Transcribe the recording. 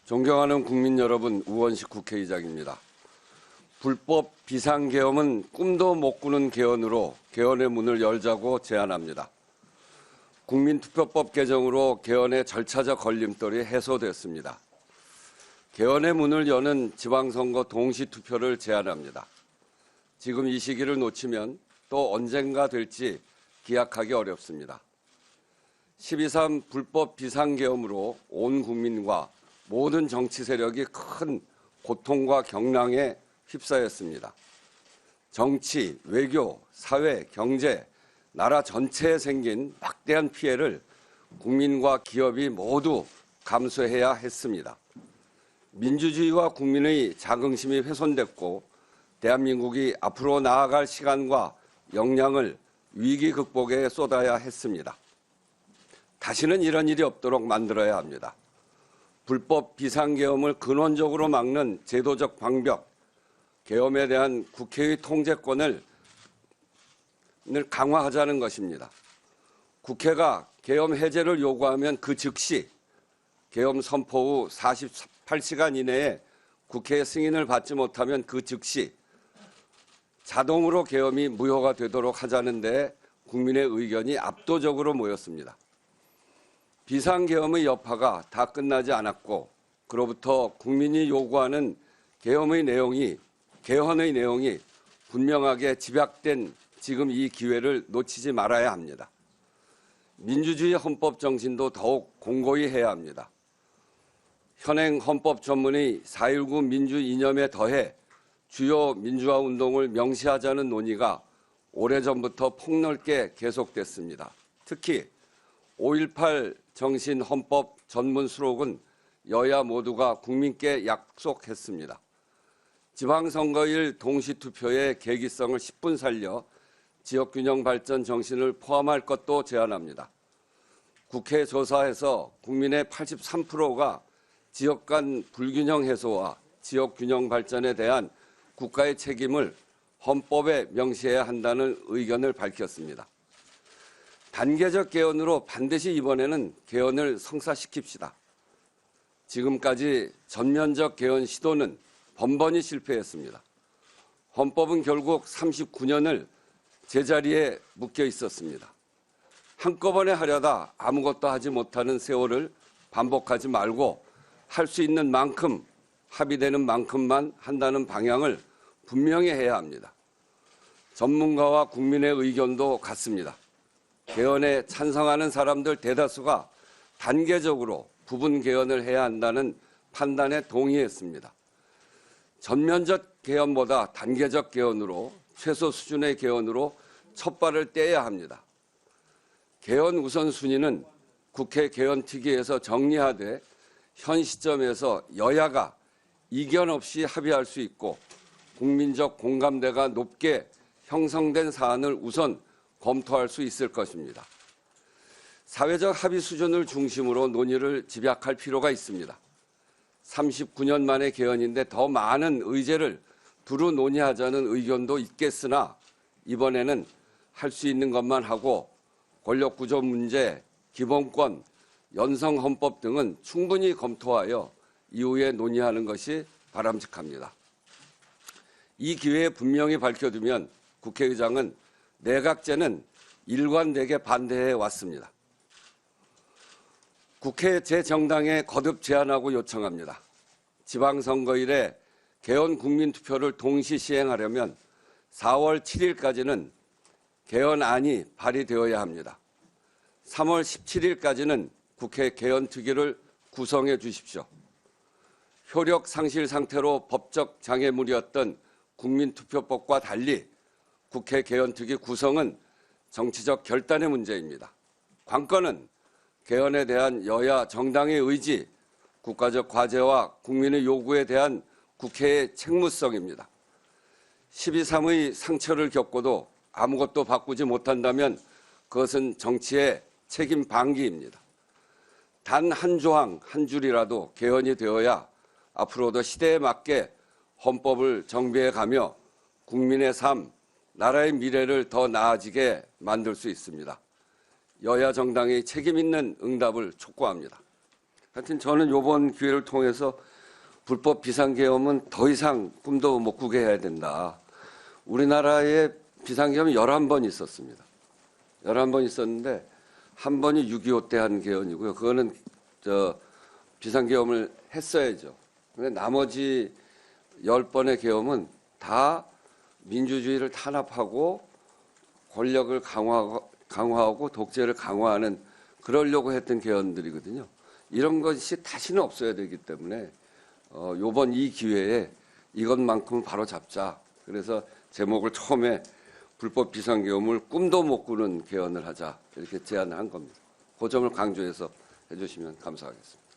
존경하는 국민 여러분, 우원식 국회의장입니다. 불법 비상계엄은 꿈도 못 꾸는 개헌으로 개헌의 문을 열자고 제안합니다. 국민투표법 개정으로 개헌의 절차적 걸림돌이 해소됐습니다. 개헌의 문을 여는 지방선거 동시투표를 제안합니다. 지금 이 시기를 놓치면 또 언젠가 될지 기약하기 어렵습니다. 12.3 불법 비상계엄으로 온 국민과 모든 정치 세력이 큰 고통과 경랑에 휩싸였습니다. 정치, 외교, 사회, 경제, 나라 전체에 생긴 막대한 피해를 국민과 기업이 모두 감수해야 했습니다. 민주주의와 국민의 자긍심이 훼손됐고 대한민국이 앞으로 나아갈 시간과 역량을 위기 극복에 쏟아야 했습니다. 다시는 이런 일이 없도록 만들어야 합니다. 불법 비상계엄을 근원적으로 막는 제도적 방벽, 계엄에 대한 국회의 통제권을 강화하자는 것입니다. 국회가 계엄 해제를 요구하면 그 즉시 계엄 선포 후 48시간 이내에 국회의 승인을 받지 못하면 그 즉시 자동으로 계엄이 무효가 되도록 하자는 데 국민의 의견이 압도적으로 모였습니다. 비상계엄의 여파가 다 끝나지 않았고 그로부터 국민이 요구하는 개헌의 내용이 분명하게 집약된 지금 이 기회를 놓치지 말아야 합니다. 민주주의 헌법 정신도 더욱 공고히 해야 합니다. 현행 헌법 전문의 4.19 민주 이념에 더해 주요 민주화 운동을 명시하자는 논의가 오래전부터 폭넓게 계속됐습니다. 특히 5.18 정신 헌법 전문 수록은 여야 모두가 국민께 약속했습니다. 지방선거일 동시투표의 계기성을 10분 살려 지역균형 발전 정신을 포함할 것도 제안합니다. 국회 조사에서 국민의 83%가 지역 간 불균형 해소와 지역균형 발전에 대한 국가의 책임을 헌법에 명시해야 한다는 의견을 밝혔습니다. 단계적 개헌으로 반드시 이번에는 개헌을 성사시킵시다. 지금까지 전면적 개헌 시도는 번번이 실패했습니다. 헌법은 결국 39년을 제자리에 묶여 있었습니다. 한꺼번에 하려다 아무것도 하지 못하는 세월을 반복하지 말고 할 수 있는 만큼 합의되는 만큼만 한다는 방향을 분명히 해야 합니다. 전문가와 국민의 의견도 같습니다. 개헌에 찬성하는 사람들 대다수가 단계적으로 부분 개헌을 해야 한다는 판단에 동의했습니다. 전면적 개헌보다 단계적 개헌으로 최소 수준의 개헌으로 첫 발을 떼야 합니다. 개헌 우선순위는 국회 개헌특위에서 정리하되 현 시점에서 여야가 이견 없이 합의할 수 있고 국민적 공감대가 높게 형성된 사안을 우선 검토할 수 있을 것입니다. 사회적 합의 수준을 중심으로 논의를 집약할 필요가 있습니다. 39년 만의 개헌인데 더 많은 의제를 두루 논의하자는 의견도 있겠으나 이번에는 할 수 있는 것만 하고 권력구조 문제, 기본권, 연성헌법 등은 충분히 검토하여 이후에 논의하는 것이 바람직합니다. 이 기회에 분명히 밝혀두면 국회의장은 내각제는 일관되게 반대해 왔습니다. 국회 제 정당에 거듭 제안하고 요청합니다. 지방선거일에 개헌 국민투표를 동시 시행하려면 4월 7일까지는 개헌안이 발의되어야 합니다. 3월 17일까지는 국회 개헌특위를 구성해 주십시오. 효력 상실 상태로 법적 장애물이었던 국민투표법과 달리 국회 개헌특위 구성은 정치적 결단의 문제입니다. 관건은 개헌에 대한 여야 정당의 의지, 국가적 과제와 국민의 요구에 대한 국회의 책무성입니다. 12.3의 상처를 겪고도 아무것도 바꾸지 못한다면 그것은 정치의 책임 방기입니다. 단 한 조항, 한 줄이라도 개헌이 되어야 앞으로도 시대에 맞게 헌법을 정비해 가며 국민의 삶, 나라의 미래를 더 나아지게 만들 수 있습니다. 여야 정당의 책임 있는 응답을 촉구합니다. 하여튼 저는 이번 기회를 통해서 불법 비상계엄은 더 이상 꿈도 못 꾸게 해야 된다. 우리나라에 비상계엄이 11번 있었습니다. 11번 있었는데 한 번이 6.25 때 한 계엄이고요. 그거는 비상계엄을 했어야죠. 근데 나머지 10번의 계엄은 다 민주주의를 탄압하고 권력을 강화하고 독재를 강화하는 그러려고 했던 계엄들이거든요. 이런 것이 다시는 없어야 되기 때문에 요번 이 기회에 이것만큼은 바로 잡자. 그래서 제목을 처음에 불법 비상계엄을 꿈도 못 꾸는 계엄을 하자 이렇게 제안한 겁니다. 그 점을 강조해서 해주시면 감사하겠습니다.